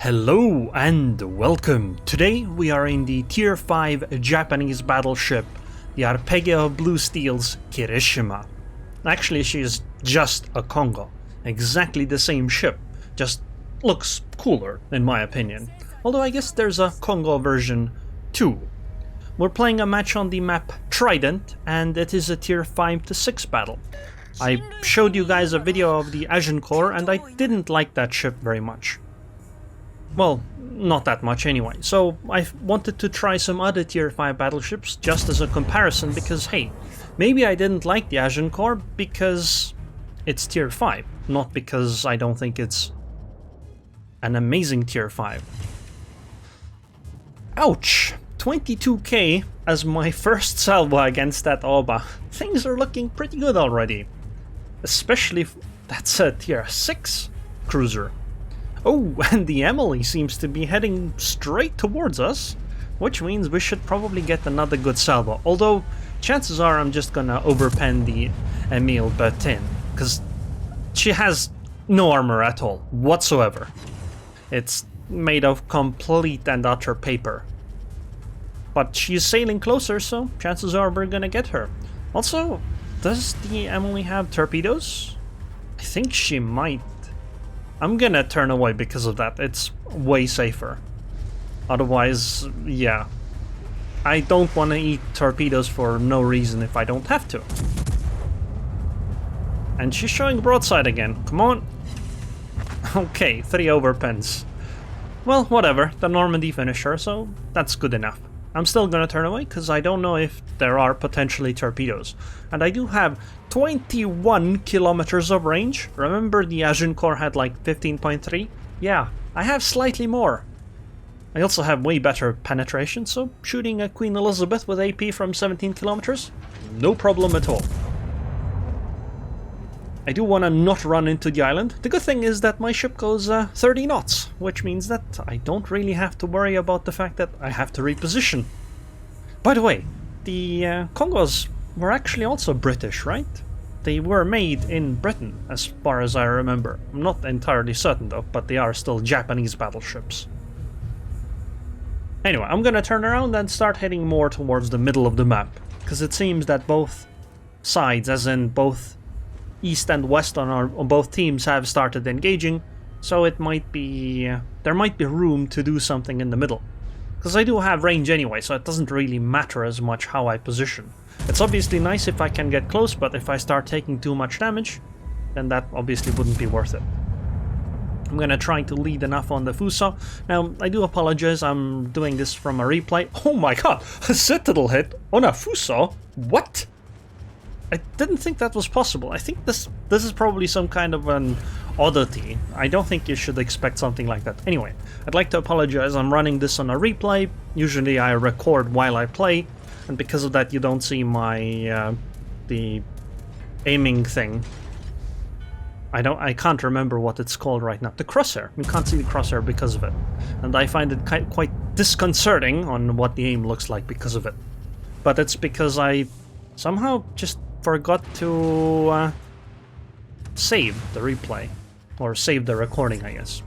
Hello and welcome. Today we are in the Tier 5 Japanese battleship, the Arpeggio Blue Steel's Kirishima. Actually, she is just a Kongo. Exactly the same ship, just looks cooler in my opinion. Although I guess there's a Kongo version too. We're playing a match on the map Trident, and it is a Tier 5 to 6 battle. I showed you guys a video of the Aerroon and I didn't like that ship very much. Well, not that much anyway, so I wanted to try some other Tier 5 battleships just as a comparison because, hey, maybe I didn't like the Aerroon because it's Tier 5, not because I don't think it's an amazing Tier 5. Ouch! 22k as my first salvo against that Oba. Things are looking pretty good already. Especially if that's a Tier 6 cruiser. Oh, and the Emily seems to be heading straight towards us, which means we should probably get another good salvo. Although, chances are I'm just gonna overpen the Emile Bertin, because she has no armor at all, whatsoever. It's made of complete and utter paper. But she's sailing closer, so chances are we're gonna get her. Also, does the Emily have torpedoes? I think she might. I'm gonna turn away because of that, it's way safer. Otherwise, yeah. I don't want to eat torpedoes for no reason if I don't have to. And she's showing broadside again, come on. Okay, 3 overpens. Well, whatever, the Normandy finished her, so that's good enough. I'm still gonna turn away because I don't know if there are potentially torpedoes. And I do have 21 kilometers of range. Remember the Aerroon had like 15.3? Yeah, I have slightly more. I also have way better penetration, so shooting a Queen Elizabeth with AP from 17 kilometers? No problem at all. I do want to not run into the island. The good thing is that my ship goes 30 knots, which means that I don't really have to worry about the fact that I have to reposition. By the way, the Kongos were actually also British, right? They were made in Britain, as far as I remember. I'm not entirely certain though, but they are still Japanese battleships. Anyway, I'm gonna turn around and start heading more towards the middle of the map, because it seems that both sides, as in both East and West on both teams, have started engaging, so it might be there might be room to do something in the middle. Because I do have range anyway, so it doesn't really matter as much how I position. It's obviously nice if I can get close, but if I start taking too much damage, then that obviously wouldn't be worth it. I'm gonna try to lead enough on the Fuso. Now, I do apologize, I'm doing this from a replay. Oh my god, a Citadel hit on a Fuso? What? I didn't think that was possible. I think this is probably some kind of an oddity. I don't think you should expect something like that. Anyway, I'd like to apologize. I'm running this on a replay. Usually I record while I play, and because of that you don't see my the aiming thing. I can't remember what it's called right now. The crosshair. You can't see the crosshair because of it. And I find it quite disconcerting on what the aim looks like because of it. But it's because I somehow just forgot to save the replay, or save the recording, I guess.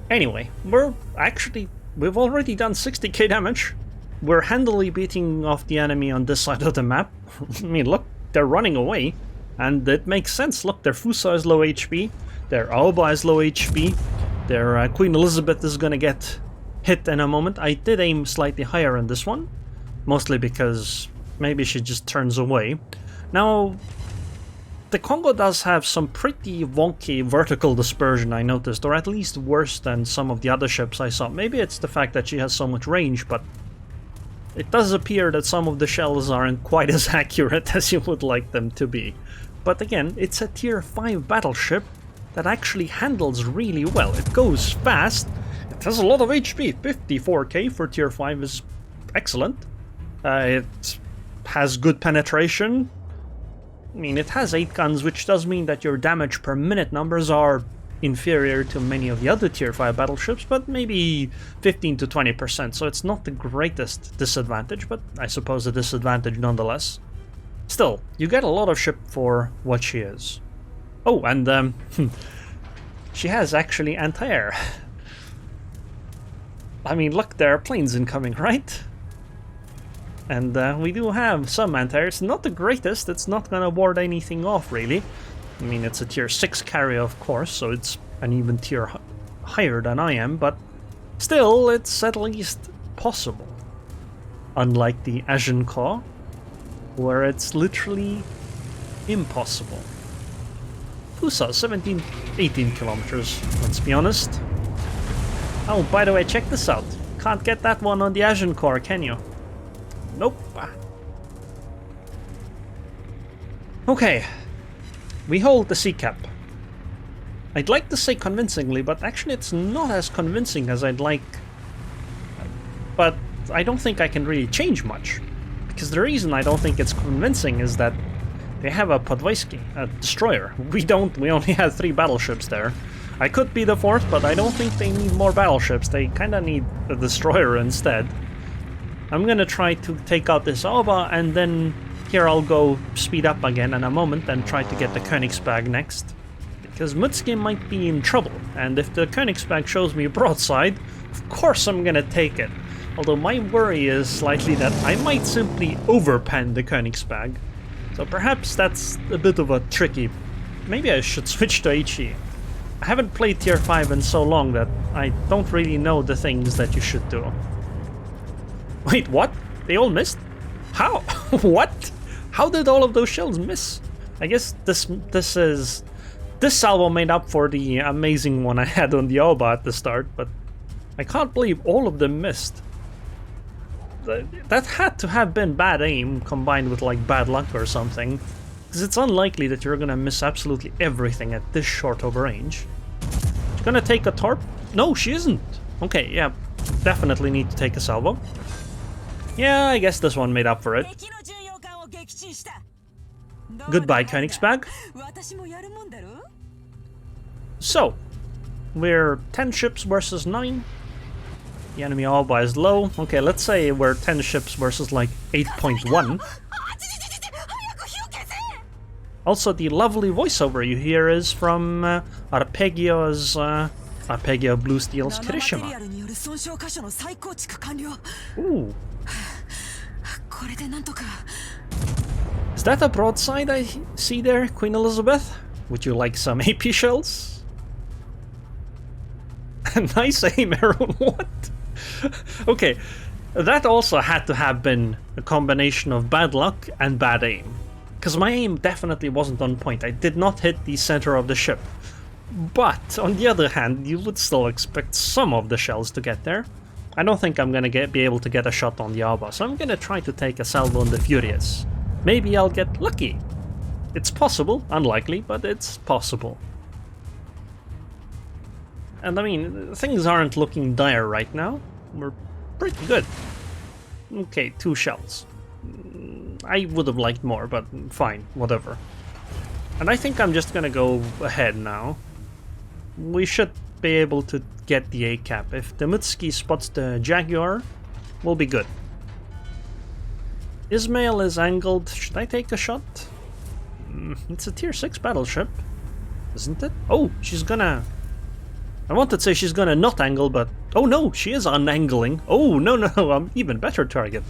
Anyway, we've already done 60k damage. We're handily beating off the enemy on this side of the map. I mean, look, they're running away, and it makes sense. Look, their Fuso is low HP, their Aoba is low HP, their Queen Elizabeth is gonna get hit in a moment. I did aim slightly higher in this one, mostly because maybe she just turns away. Now, the Kongo does have some pretty wonky vertical dispersion, I noticed, or at least worse than some of the other ships I saw. Maybe it's the fact that she has so much range, but it does appear that some of the shells aren't quite as accurate as you would like them to be. But again, it's a Tier 5 battleship that actually handles really well. It goes fast, it has a lot of HP, 54k for Tier 5 is excellent. It has good penetration. I mean, it has 8 guns, which does mean that your damage per minute numbers are inferior to many of the other Tier 5 battleships, but maybe 15 to 20%, so it's not the greatest disadvantage, but I suppose a disadvantage nonetheless. Still, you get a lot of ship for what she is. Oh, and she has actually anti-air. I mean, look, there are planes incoming, right? And we do have some anti-air. It's not the greatest. It's not gonna ward anything off, really. I mean, it's a tier 6 carrier, of course, so it's an even tier higher than I am, but still, it's at least possible. Unlike the Aerroon, where it's literally impossible. Fusa, 18 kilometers, let's be honest. Oh, by the way, check this out. Can't get that one on the Aerroon, can you? Nope. Okay. We hold the sea cap. I'd like to say convincingly, but actually it's not as convincing as I'd like. But I don't think I can really change much. Because the reason I don't think it's convincing is that they have a Podwayski, a destroyer. We don't, we only have 3 battleships there. I could be the 4th, but I don't think they need more battleships. They kinda need a destroyer instead. I'm gonna try to take out this Alba, and then here I'll go speed up again in a moment and try to get the Königsberg next. Because Mutski might be in trouble, and if the Königsberg shows me a broadside, of course I'm gonna take it. Although my worry is slightly that I might simply overpen the Königsberg. So perhaps that's a bit of a tricky... Maybe I should switch to HE. I haven't played tier 5 in so long that I don't really know the things that you should do. Wait, what? They all missed? How? What? How did all of those shells miss? I guess this salvo made up for the amazing one I had on the Alba at the start, but I can't believe all of them missed. That had to have been bad aim combined with like bad luck or something, because it's unlikely that you're gonna miss absolutely everything at this short of a range. She's gonna take a torp? No, she isn't. Okay, yeah, definitely need to take a salvo. Yeah, I guess this one made up for it. Goodbye, Königsberg. So, we're 10 ships versus 9. The enemy Alba is low. Okay, let's say we're 10 ships versus like 8.1. Also, the lovely voiceover you hear is from Arpeggio Blue Steel's Kirishima. Ooh. Is that a broadside I see there, Queen Elizabeth? Would you like some AP shells? Nice aim, Aerroon. What? Okay, that also had to have been a combination of bad luck and bad aim. Because my aim definitely wasn't on point. I did not hit the center of the ship. But, on the other hand, you would still expect some of the shells to get there. I don't think I'm gonna be able to get a shot on the Alba, so I'm gonna try to take a salvo on the Furious. Maybe I'll get lucky. It's possible, unlikely, but it's possible. And I mean, things aren't looking dire right now. We're pretty good. Okay, 2 shells. I would have liked more, but fine, whatever. And I think I'm just gonna go ahead now. We should be able to get the A cap. If the Mutski spots the Jaguar, we'll be good. Ismail is angled. Should I take a shot? It's a tier 6 battleship, isn't it? Oh, she's gonna... I wanted to say she's gonna not angle, but... Oh no, she is unangling. Oh, no, even better target.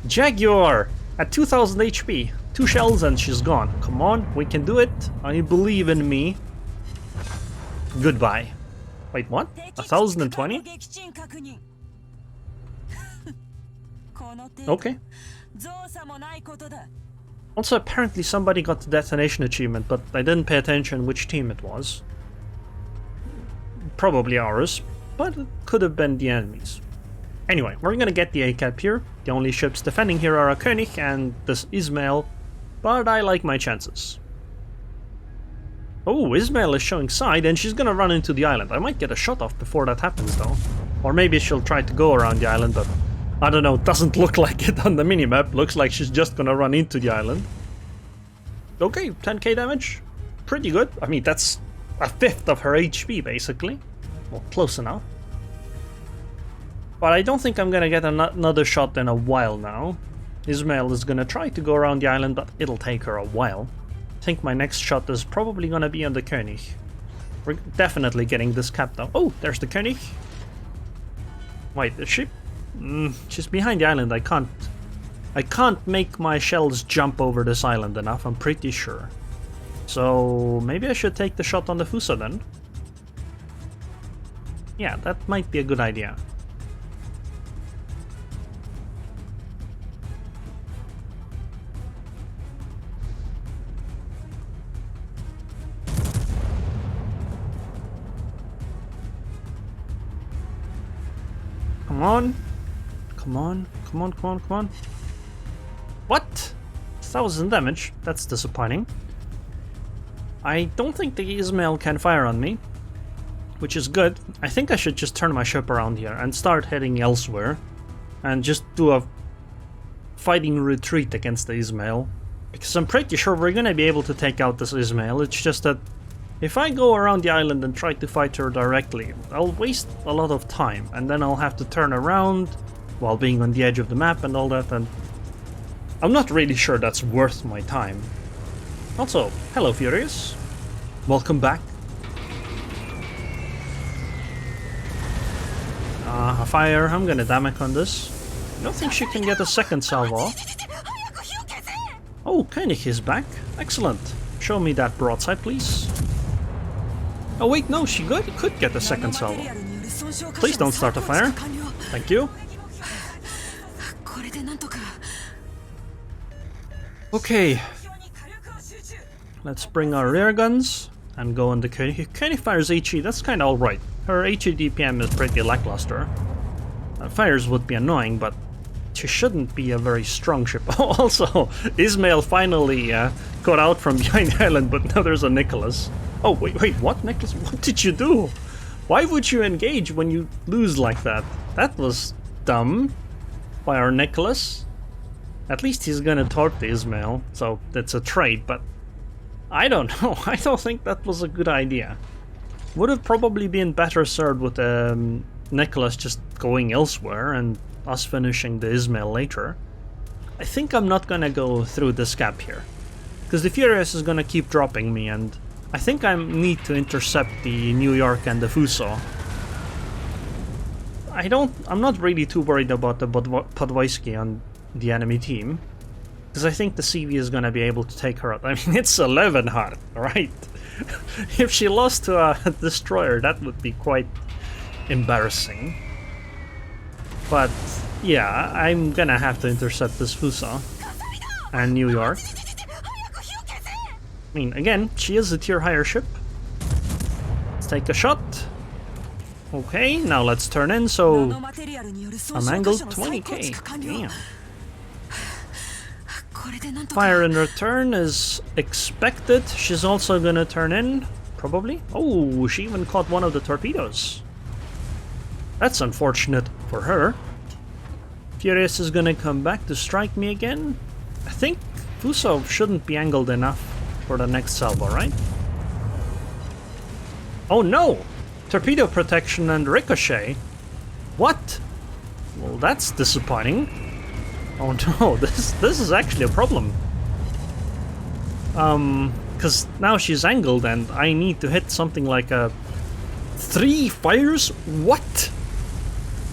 Jaguar at 2000 HP. 2 shells and she's gone. Come on, we can do it. I believe in me. Goodbye. Wait, what? 1020? Okay. Also, apparently somebody got the detonation achievement, but I didn't pay attention which team it was. Probably ours, but it could have been the enemies. Anyway, we're gonna get the A-cap here. The only ships defending here are a König and this Ismail, but I like my chances. Oh, Ismail is showing side and she's gonna run into the island. I might get a shot off before that happens though. Or maybe she'll try to go around the island, but I don't know, doesn't look like it on the minimap. Looks like she's just gonna run into the island. Okay, 10k damage. Pretty good. I mean, that's a fifth of her HP basically. Well, close enough. But I don't think I'm gonna get another shot in a while now. Ismail is gonna try to go around the island, but it'll take her a while. I think my next shot is probably gonna be on the König. We're definitely getting this cap though. Oh, there's the König. Wait, the ship? She's behind the island. I can't make my shells jump over this island enough, I'm pretty sure. So maybe I should take the shot on the Fuso then. Yeah, that might be a good idea. Come on. Come on. Come on, come on, come on. What? 1,000 damage? That's disappointing. I don't think the Ismail can fire on me, which is good. I think I should just turn my ship around here and start heading elsewhere and just do a fighting retreat against the Ismail, because I'm pretty sure we're gonna be able to take out this Ismail. It's just that if I go around the island and try to fight her directly, I'll waste a lot of time, and then I'll have to turn around while being on the edge of the map and all that, and I'm not really sure that's worth my time. Also, hello Furious. Welcome back. A fire. I'm gonna damage on this. I don't think she can get a second salvo. Oh, König is back. Excellent. Show me that broadside, please. Oh wait, no, she could get a second salvo. Please don't start a fire. Thank you. Okay. Let's bring our rear guns and go on the König. König fires HE, that's kinda alright. Her HE DPM is pretty lackluster. Fires would be annoying, but she shouldn't be a very strong ship. Also, Ismail finally got out from behind the island, but now there's a Nicholas. Oh, wait, what, Nicholas? What did you do? Why would you engage when you lose like that? That was dumb by our Nicholas. At least he's gonna torp the Ismail, so that's a trade, but I don't know. I don't think that was a good idea. Would have probably been better served with Nicholas just going elsewhere and us finishing the Ismail later. I think I'm not gonna go through this gap here, because the Furious is gonna keep dropping me, and I think I need to intercept the New York and the Fuso. I'm not really too worried about the Podwojski on the enemy team, because I think the CV is gonna be able to take her out. I mean, it's 11 heart, right? If she lost to a destroyer, that would be quite embarrassing. But yeah, I'm gonna have to intercept this Fuso and New York. I mean, again, she is a tier higher ship. Let's take a shot. Okay, now let's turn in, so I'm angled 20k. Damn. Fire in return is expected. She's also gonna turn in, probably. Oh, she even caught one of the torpedoes. That's unfortunate for her. Furious is gonna come back to strike me again. I think Fuso shouldn't be angled enough for the next salvo, right? Oh no! Torpedo protection and ricochet? What? Well, that's disappointing. Oh no, this is actually a problem. Because now she's angled and I need to hit something like a 3 fires? What?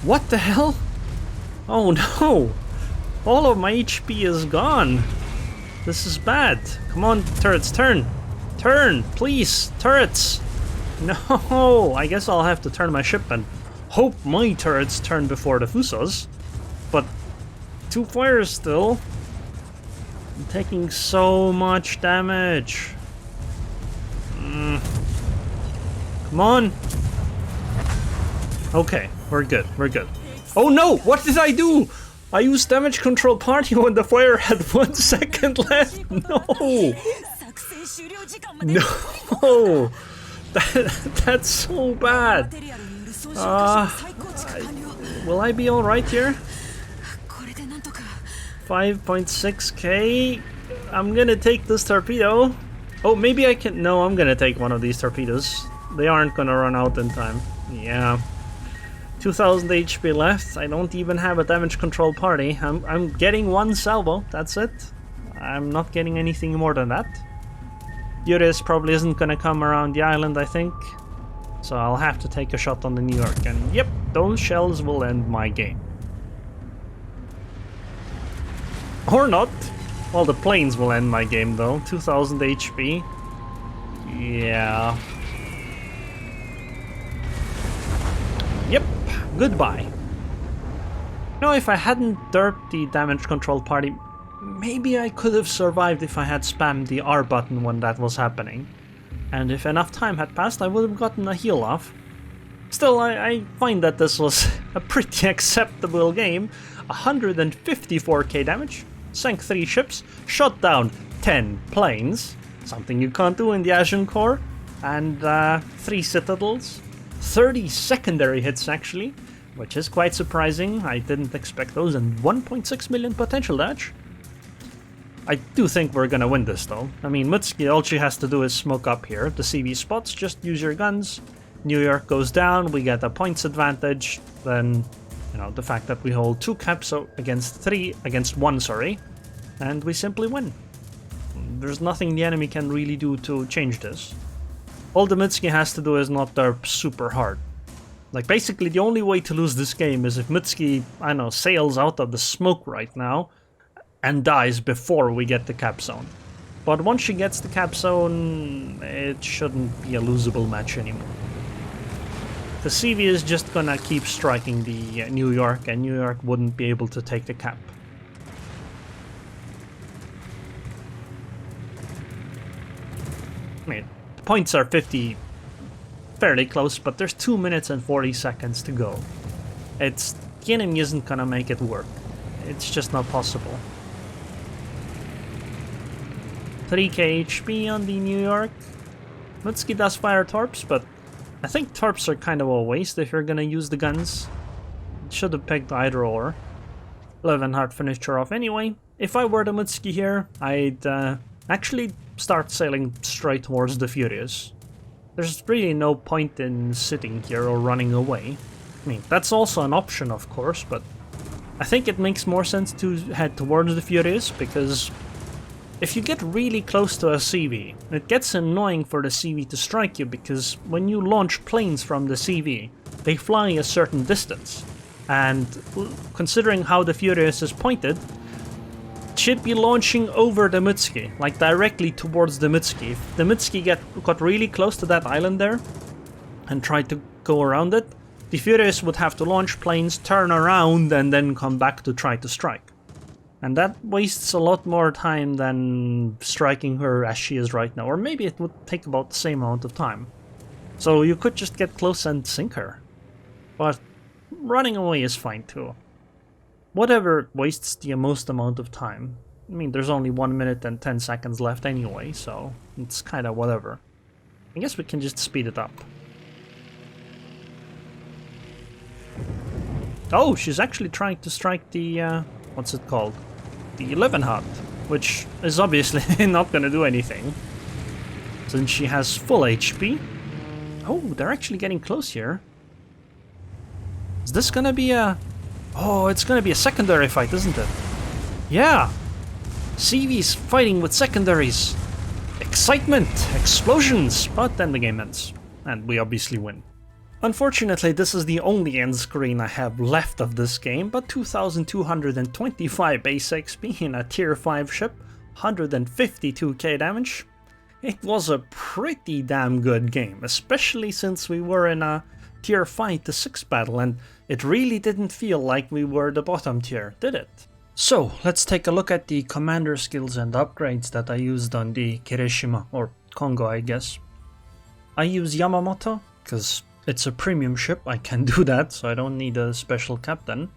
What the hell? Oh no! All of my HP is gone. This is bad. Come on, turrets, turn! Turn, please, turrets! No, I guess I'll have to turn my ship and hope my turrets turn before the Fusos. But 2 fires still. I'm taking so much damage. Come on. Okay, we're good, we're good. Oh no, what did I do? I used damage control party when the fire had 1 second left. No. No. That's so bad. Will I be alright here? 5.6k. I'm gonna take this torpedo. Oh, maybe I can. No, I'm gonna take one of these torpedoes. They aren't gonna run out in time. Yeah. 2000 HP left. I don't even have a damage control party. I'm getting 1 salvo. That's it. I'm not getting anything more than that. Furious probably isn't gonna come around the island, I think. So I'll have to take a shot on the New York, and yep, those shells will end my game. Or not. Well, the planes will end my game though. 2000 HP. Yeah. Yep, goodbye. Now, if I hadn't derped the damage control party, maybe I could have survived if I had spammed the R button when that was happening. And if enough time had passed, I would have gotten a heal off. Still, I find that this was a pretty acceptable game. 154k damage, sank 3 ships, shot down 10 planes, something you can't do in the Aerroon core, and 3 citadels, 30 secondary hits actually, which is quite surprising. I didn't expect those, and 1.6 million potential damage. I do think we're gonna win this though. I mean, Mitsuki, all she has to do is smoke up here. The CV spots, just use your guns. New York goes down, we get a points advantage. Then, you know, the fact that we hold 2 caps against 1, sorry. And we simply win. There's nothing the enemy can really do to change this. All the Mitsuki has to do is not derp super hard. Like, basically the only way to lose this game is if Mitsuki, I don't know, sails out of the smoke right now and dies before we get the cap zone. But once she gets the cap zone, it shouldn't be a losable match anymore. The CV is just gonna keep striking the New York, and New York wouldn't be able to take the cap. I mean, the points are 50, fairly close, but there's 2 minutes and 40 seconds to go. The enemy isn't gonna make it work. It's just not possible. 3k HP on the New York. Mitsuki does fire torps, but I think torps are kind of a waste if you're gonna use the guns. Should have picked either or. 11 heart finished her off anyway. If I were the Mitsuki here, I'd actually start sailing straight towards the Furious. There's really no point in sitting here or running away. I mean, that's also an option, of course, but I think it makes more sense to head towards the Furious, because if you get really close to a CV, it gets annoying for the CV to strike you, because when you launch planes from the CV, they fly a certain distance. And considering how the Furious is pointed, it should be launching over the Mitsuki, like directly towards the Mitsuki. If the Mitsuki got really close to that island there and tried to go around it, the Furious would have to launch planes, turn around, and then come back to try to strike. And that wastes a lot more time than striking her as she is right now. Or maybe it would take about the same amount of time. So you could just get close and sink her. But running away is fine too. Whatever wastes the most amount of time. I mean, there's only 1 minute and 10 seconds left anyway, so it's kind of whatever. I guess we can just speed it up. Oh, she's actually trying to strike the, what's it called? The 11 heart, which is obviously not gonna do anything, since she has full HP. Oh, they're actually getting close here. Is this gonna be a... Oh, it's gonna be a secondary fight, isn't it? Yeah! CV's fighting with secondaries. Excitement! Explosions! But then the game ends, and we obviously win. Unfortunately, this is the only end screen I have left of this game, but 2225 base XP in a tier 5 ship, 152k damage. It was a pretty damn good game, especially since we were in a tier 5 to 6 battle, and it really didn't feel like we were the bottom tier, did it? So, let's take a look at the commander skills and upgrades that I used on the Kirishima, or Kongo I guess. I use Yamamoto, because it's a premium ship, I can do that, so I don't need a special captain.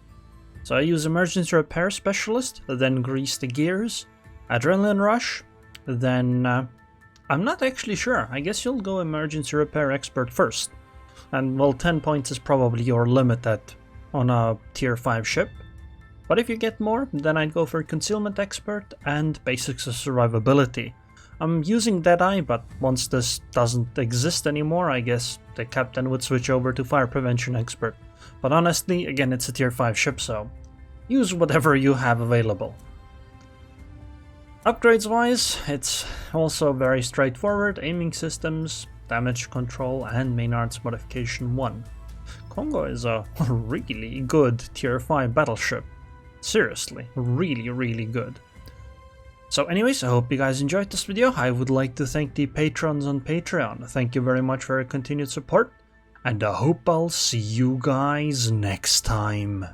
So I use Emergency Repair Specialist, then Grease the Gears, Adrenaline Rush, then I'm not actually sure, I guess you'll go Emergency Repair Expert first. And well, 10 points is probably your limit on a tier 5 ship. But if you get more, then I'd go for Concealment Expert and Basics of Survivability. I'm using Deadeye, but once this doesn't exist anymore, I guess the captain would switch over to Fire Prevention Expert. But honestly, again, it's a tier 5 ship, so use whatever you have available. Upgrades wise, it's also very straightforward: aiming systems, damage control, and main arts modification 1. Kongo is a really good tier 5 battleship. Seriously, really good. So anyways, I hope you guys enjoyed this video. I would like to thank the patrons on Patreon. Thank you very much for your continued support, and I hope I'll see you guys next time.